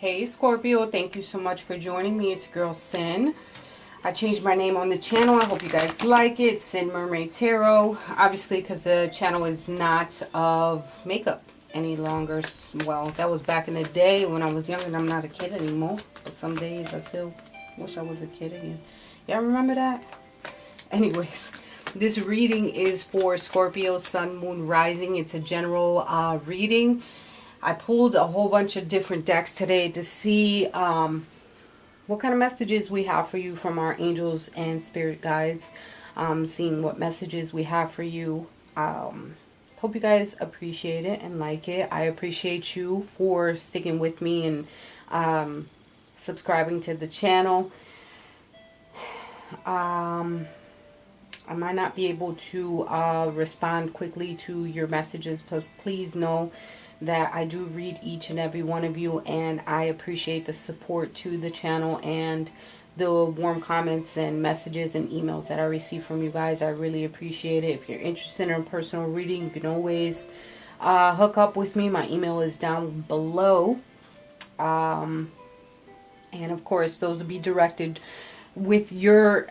Hey Scorpio, thank you so much for joining me. It's Girl Sin. I changed my name on the channel. I hope you guys like it. Sin Mermaid Tarot. Obviously, because the channel is not of makeup any longer. Well, that was back in the day when I was young and I'm not a kid anymore. But some days I still wish I was a kid again. Y'all remember that? Anyways, this reading is for Scorpio, Sun, Moon, Rising. It's a general reading. I pulled a whole bunch of different decks today to see what kind of messages we have for you from our angels and spirit guides. Seeing what messages we have for you. Hope you guys appreciate it and like it. I appreciate you for sticking with me and subscribing to the channel. I might not be able to respond quickly to your messages, but please know that I do read each and every one of you, and I appreciate the support to the channel and the warm comments and messages and emails that I receive from you guys. I really appreciate it. If you're interested in a personal reading, you can always hook up with me. My email is down below. And of course, those will be directed with your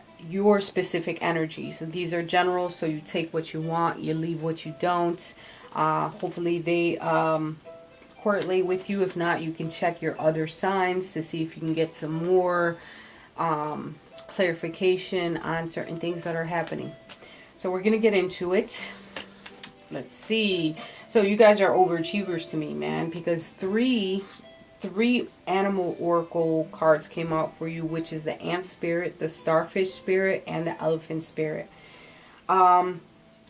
specific energy. So these are general, so you take what you want, you leave what you don't. Hopefully they correlate with you. If not, you can check your other signs to see if you can get some more clarification on certain things that are happening. So we're going to get into it. Let's see. So you guys are overachievers to me, man, because three animal oracle cards came out for you, which is the ant spirit, the starfish spirit, and the elephant spirit.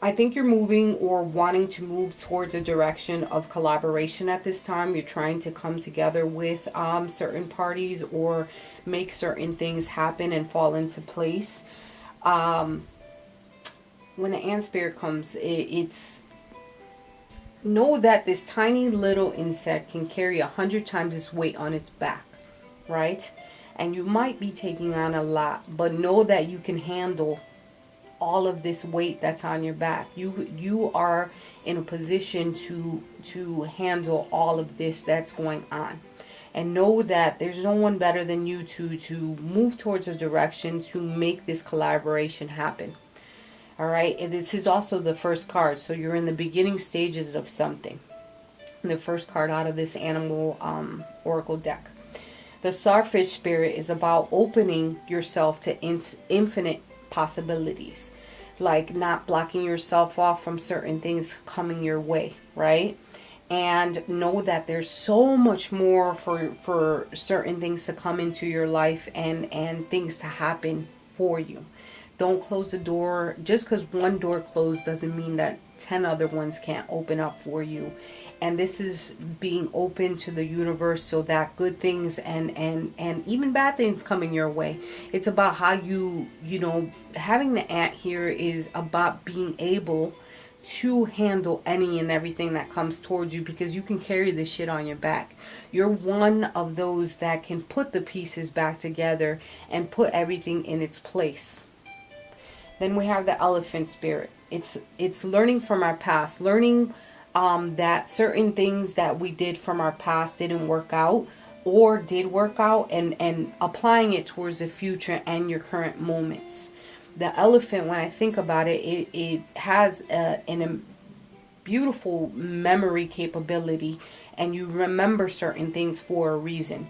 I think you're moving or wanting to move towards a direction of collaboration at this time. You're trying to come together with certain parties or make certain things happen and fall into place. When the ant spirit comes, it's know that this tiny little insect can carry 100 times its weight on its back, right? And you might be taking on a lot, but know that you can handle all of this weight that's on your back. You are in a position to handle all of this that's going on, and know that there's no one better than you to move towards a direction to make this collaboration happen. All right, and this is also the first card, so you're in the beginning stages of something. The first card out of this animal oracle deck. The starfish spirit is about opening yourself to infinite possibilities, like not blocking yourself off from certain things coming your way, right? And know that there's so much more for certain things to come into your life and things to happen for you. Don't close the door. Just because one door closed doesn't mean that 10 other ones can't open up for you. And this is being open to the universe so that good things and even bad things coming your way. It's about how you know, having the ant here is about being able to handle any and everything that comes towards you, because you can carry this shit on your back. You're one of those that can put the pieces back together and put everything in its place. Then we have the elephant spirit. It's learning from our past, learning that certain things that we did from our past didn't work out or did work out, and applying it towards the future and your current moments. The elephant, when I think about it, it has a beautiful memory capability, and you remember certain things for a reason.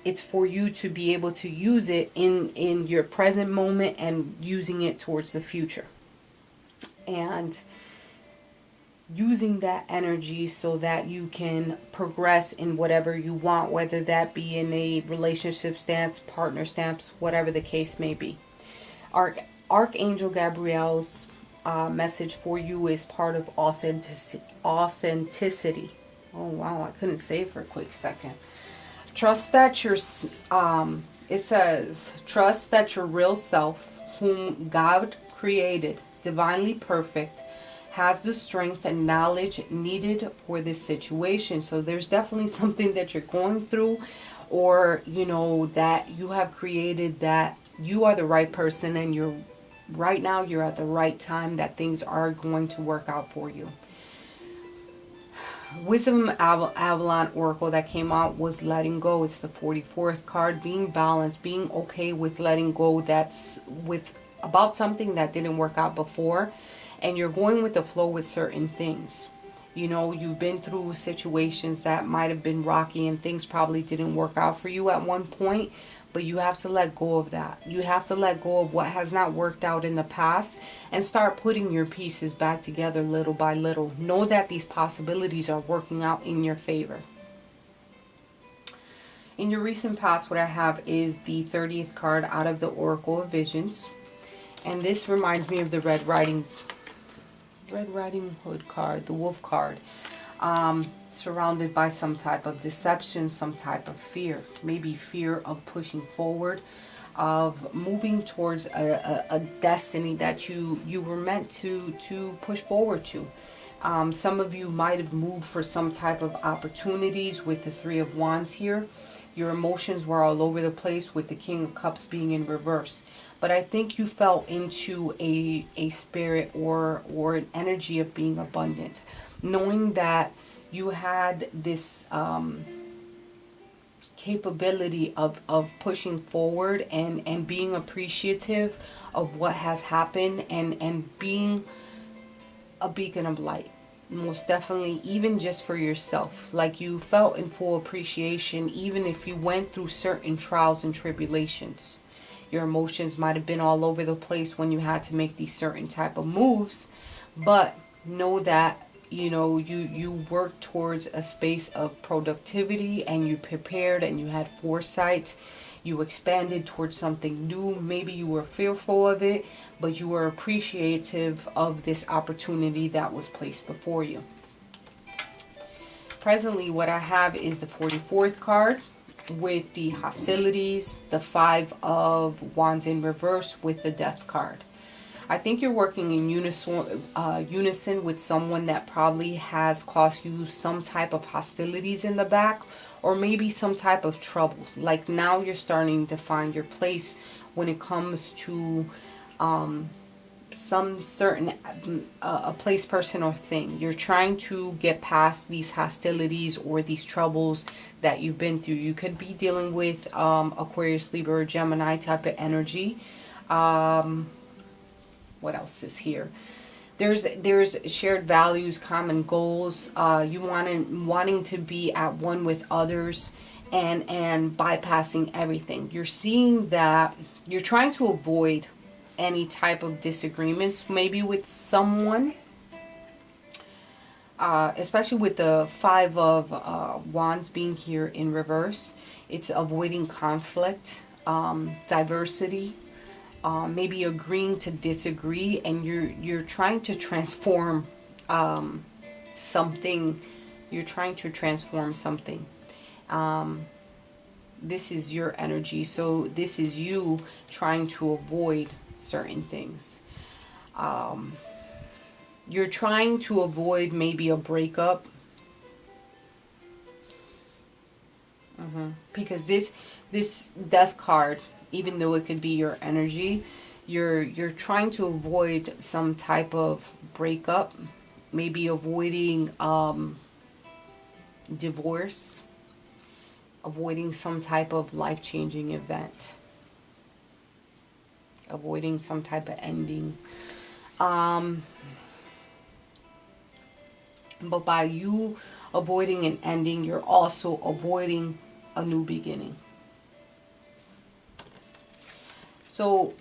It's for you to be able to use it in your present moment and using it towards the future. And using that energy so that you can progress in whatever you want, whether that be in a relationship stance, partner stance, whatever the case may be. Archangel Gabriel's message for you is part of authenticity. Oh wow, I couldn't say it for a quick second. Trust that it says, trust that your real self, whom God created, divinely perfect, has the strength and knowledge needed for this situation. So there's definitely something that you're going through, or you know that you have created, that you are the right person, and you're right now, you're at the right time, that things are going to work out for you. Wisdom Avalon Oracle that came out was letting go. It's the 44th card, being balanced, being okay with letting go. That's with about something that didn't work out before, and you're going with the flow with certain things. You know, you've been through situations that might have been rocky and things probably didn't work out for you at one point, but you have to let go of that. You have to let go of what has not worked out in the past and start putting your pieces back together little by little. Know that these possibilities are working out in your favor. In your recent past, what I have is the 30th card out of the Oracle of Visions. And this reminds me of the Red Riding Hood card, the Wolf card. Surrounded by some type of deception, some type of fear. Maybe fear of pushing forward, of moving towards a destiny that you were meant to push forward to. Some of you might have moved for some type of opportunities with the Three of Wands here. Your emotions were all over the place with the King of Cups being in reverse. But I think you fell into a spirit or an energy of being abundant. Knowing that you had this capability of pushing forward and being appreciative of what has happened and being a beacon of light. Most definitely, even just for yourself. Like you felt in full appreciation, even if you went through certain trials and tribulations. Your emotions might have been all over the place when you had to make these certain type of moves. But know that, you know, you worked towards a space of productivity and you prepared and you had foresight. You expanded towards something new. Maybe you were fearful of it, but you were appreciative of this opportunity that was placed before you. Presently, what I have is the 44th card with the hostilities, the Five of Wands in reverse with the Death card. I think you're working in unison with someone that probably has caused you some type of hostilities in the back, or maybe some type of troubles. Like now you're starting to find your place when it comes to some certain a place, person, or thing. You're trying to get past these hostilities or these troubles that you've been through. You could be dealing with Aquarius, Libra, or Gemini type of energy. What else is here? There's shared values, common goals. You wanting to be at one with others and bypassing everything. You're seeing that you're trying to avoid any type of disagreements, maybe with someone. Especially with the Five of Wands being here in reverse. It's avoiding conflict, diversity. Maybe agreeing to disagree, and you're trying to transform something. You're trying to transform something. This is your energy, so this is you trying to avoid certain things. You're trying to avoid maybe a breakup. Because this Death card, even though it could be your energy, you're trying to avoid some type of breakup, maybe avoiding divorce, avoiding some type of life-changing event, avoiding some type of ending. But by you avoiding an ending, you're also avoiding a new beginning. So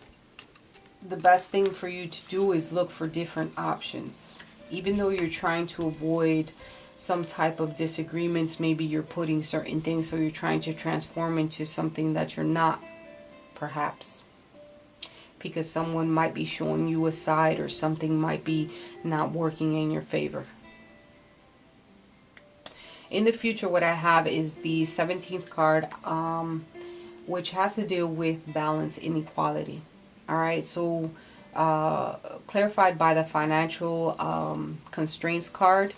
the best thing for you to do is look for different options. Even though you're trying to avoid some type of disagreements, maybe you're putting certain things, so you're trying to transform into something that you're not, perhaps. Because someone might be showing you a side, or something might be not working in your favor. In the future, what I have is the 17th card, which has to deal with balance, inequality. Alright, so clarified by the financial constraints card,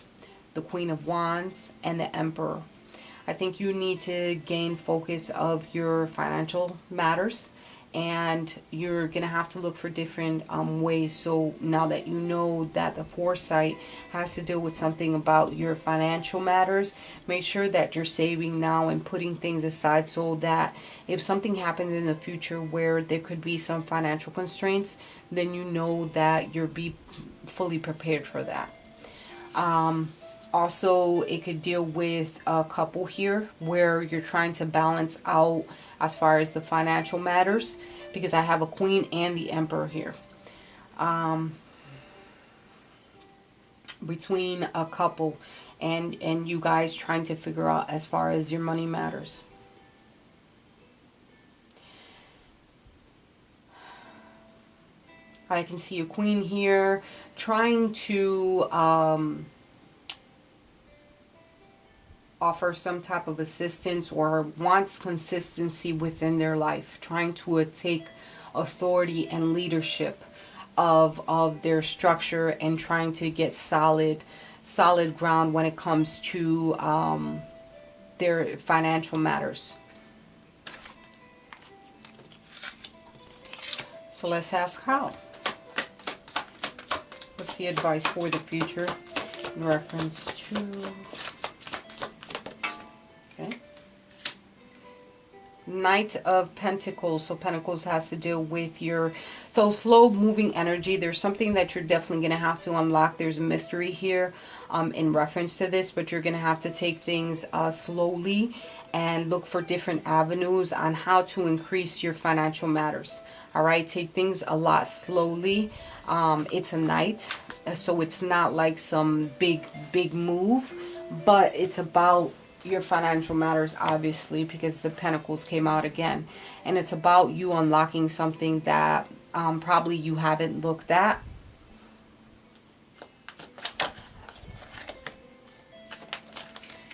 the Queen of Wands, and the Emperor. I think you need to gain focus of your financial matters and you're gonna have to look for different ways. So now that you know that the foresight has to deal with something about your financial matters, make sure that you're saving now and putting things aside, so that if something happens in the future where there could be some financial constraints, then you know that you'll be fully prepared for that. Also, it could deal with a couple here where you're trying to balance out as far as the financial matters, because I have a queen and the emperor here. Between a couple and you guys trying to figure out as far as your money matters. I can see a queen here trying to offer some type of assistance or wants consistency within their life, trying to take authority and leadership of their structure, and trying to get solid ground when it comes to their financial matters. So let's ask how. What's the advice for the future in reference to... Okay. Knight of Pentacles. So Pentacles has to deal with your slow moving energy. There's something that you're definitely going to have to unlock. There's a mystery here in reference to this, but you're going to have to take things slowly and look for different avenues on how to increase your financial matters. All right, take things a lot slowly. It's a knight, so it's not like some big move, but it's about your financial matters, obviously, because the Pentacles came out again, and it's about you unlocking something that probably you haven't looked at.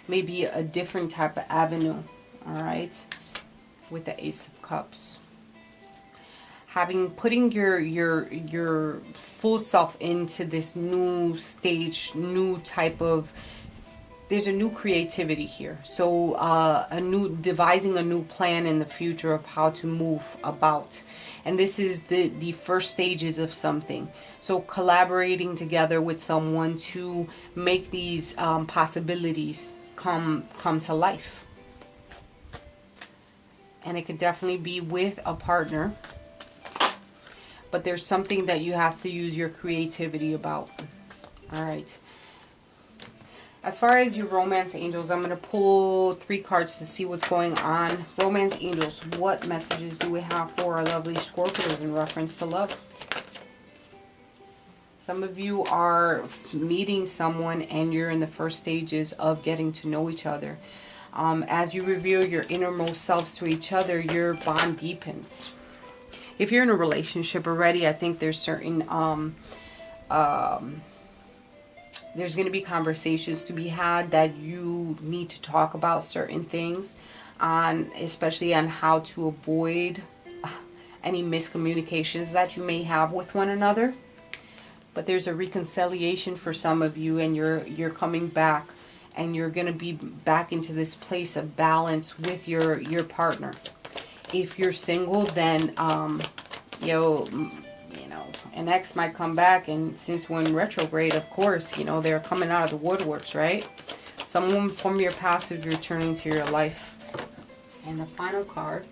Maybe a different type of avenue. All right, with the Ace of Cups, putting your full self into this new stage, new type of... There's a new creativity here. So devising a new plan in the future of how to move about. And this is the first stages of something. So collaborating together with someone to make these possibilities come to life. And it could definitely be with a partner. But there's something that you have to use your creativity about. All right. As far as your romance angels, I'm going to pull 3 cards to see what's going on. Romance angels, what messages do we have for our lovely Scorpios in reference to love? Some of you are meeting someone and you're in the first stages of getting to know each other. As you reveal your innermost selves to each other, your bond deepens. If you're in a relationship already, I think there's certain... there's going to be conversations to be had that you need to talk about certain things, especially on how to avoid any miscommunications that you may have with one another. But there's a reconciliation for some of you, and you're coming back, and you're going to be back into this place of balance with your partner. If you're single, then an ex might come back, and since we're in retrograde, of course, they're coming out of the woodworks, right? Someone from your past is returning to your life. And the final card,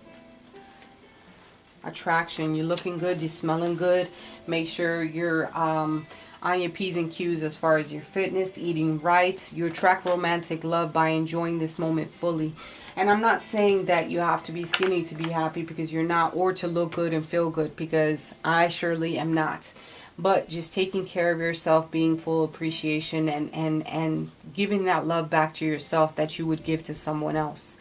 attraction. You're looking good, you're smelling good. Make sure you're on your P's and Q's as far as your fitness, eating right. You attract romantic love by enjoying this moment fully. And I'm not saying that you have to be skinny to be happy, because you're not, or to look good and feel good, because I surely am not. But just taking care of yourself, being full appreciation, and giving that love back to yourself that you would give to someone else.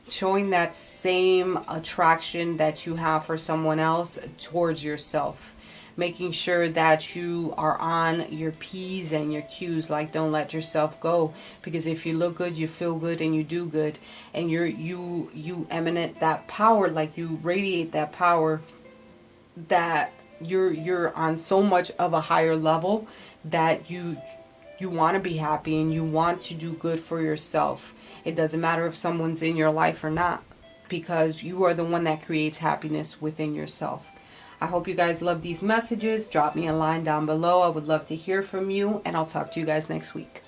Showing that same attraction that you have for someone else towards yourself. Making sure that you are on your P's and your Q's, like don't let yourself go, because if you look good, you feel good, and you do good, and you emanate that power, like you radiate that power, that you're on so much of a higher level that you want to be happy and you want to do good for yourself. It doesn't matter if someone's in your life or not. because you are the one that creates happiness within yourself. I hope you guys love these messages. Drop me a line down below. I would love to hear from you, and I'll talk to you guys next week.